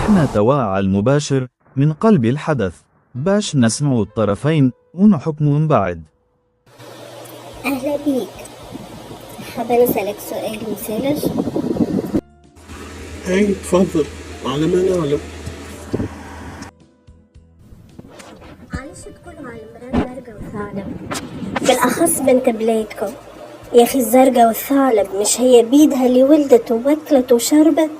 رحنا توا على المباشر من قلب الحدث باش نسمع الطرفين ونحكم من بعد. أهلا بيك، حابة نسألك سؤال مثالج؟ هاي تفضل، على ما نعلم. علاش تقولوا على المرأة زرقاء وثعلب؟ بالأخص بنت بلادكم. يا أخي الزرقاء والثعلب مش هي بيدها اللي ولدت وبكلت وشربت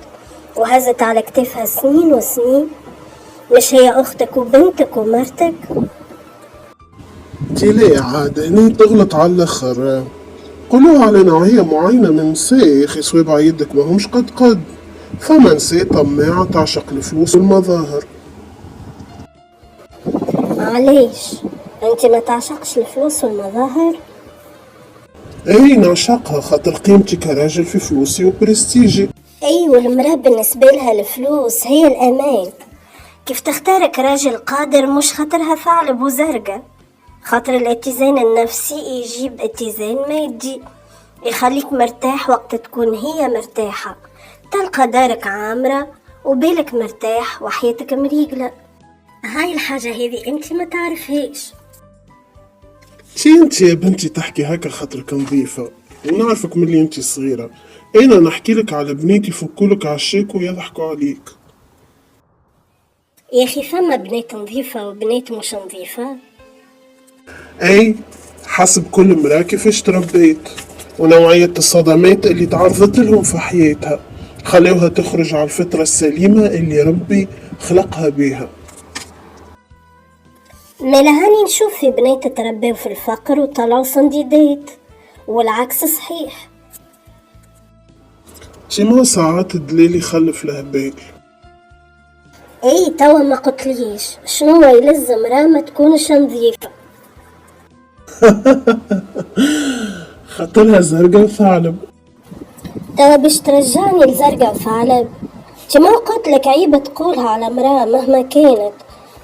وهزت على كتفها سنين وسنين؟ مش هي أختك وبنتك ومرتك؟ انتي ليه عاد هني تغلط على الاخر؟ قولوها على نوعية معينة من النساء يا اخي، صويب عيدك ما همش قد فما نساء طماعة تعشق الفلوس والمظاهر. علاش؟ انت ما تعشقش الفلوس والمظاهر؟ اي نعشقها خاطر قيمتي كراجل في فلوسي وبرستيجي. اي، والمرأة بالنسبة لها الفلوس هي الأمان. كيف تختارك راجل قادر مش خاطرها ثعلب وزرقة، خاطر الاتزان النفسي يجيب اتزان مادي يخليك مرتاح وقت تكون هي مرتاحة، تلقى دارك عامرة وبالك مرتاح وحياتك مريقلة. هاي الحاجة هذه انت ما تعرفهاش. انتي يا بنتي تحكي هكا خاطرك نظيفة ونعرفك ملي انتي صغيرة. انا نحكي لك على بناتي يفكولك عالشيك ويضحكوا عليك. يا اخي فما بنات نظيفة وبنات مش نظيفة. اي حسب كل مرأة كيفاش تربيت ونوعية الصدمات اللي تعرضت لهم في حياتها خلوها تخرج على الفطرة السليمة اللي ربي خلقها بيها. مالا هاني نشوف في بنات تربيو في الفقر وطلعوا صنديدات والعكس صحيح. ما ساعات الدليل يخلف الهبال. اي توا ما قلتليش شنو يلزم مرأة ما تكونش نظيفة؟ خاطرها زرقا وثعلب. توا باش ترجعني لزرقا وثعلب؟ انت ما قلتلك عيبة تقولها على مرأة مهما كانت؟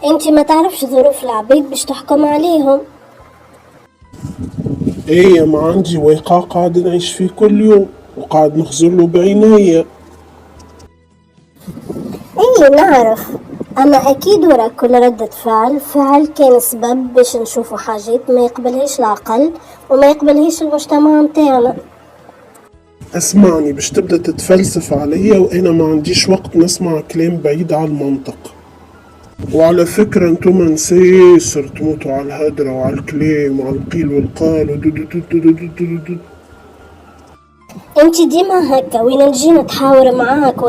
انت ما تعرفش ظروف العبيد باش تحكم عليهم. ايه ما عندي واقع قاعد نعيش فيه كل يوم وقاعد نخزرله بعناية. ايه نعرف، اما اكيد ورا كل ردة فعل كان سبب باش نشوفوا حاجات ما يقبلهاش العقل وما يقبلهاش المجتمع متاعنا. اسمعني باش تبدأ تتفلسف عليا وانا ما عنديش وقت نسمع كلام بعيد عن المنطق. وعلى فكرة انتم نسيسر تموتوا على الهدرة وعلى الكلام وعلى القيل والقال انت ديما هكا وين نجي نتحاور معاك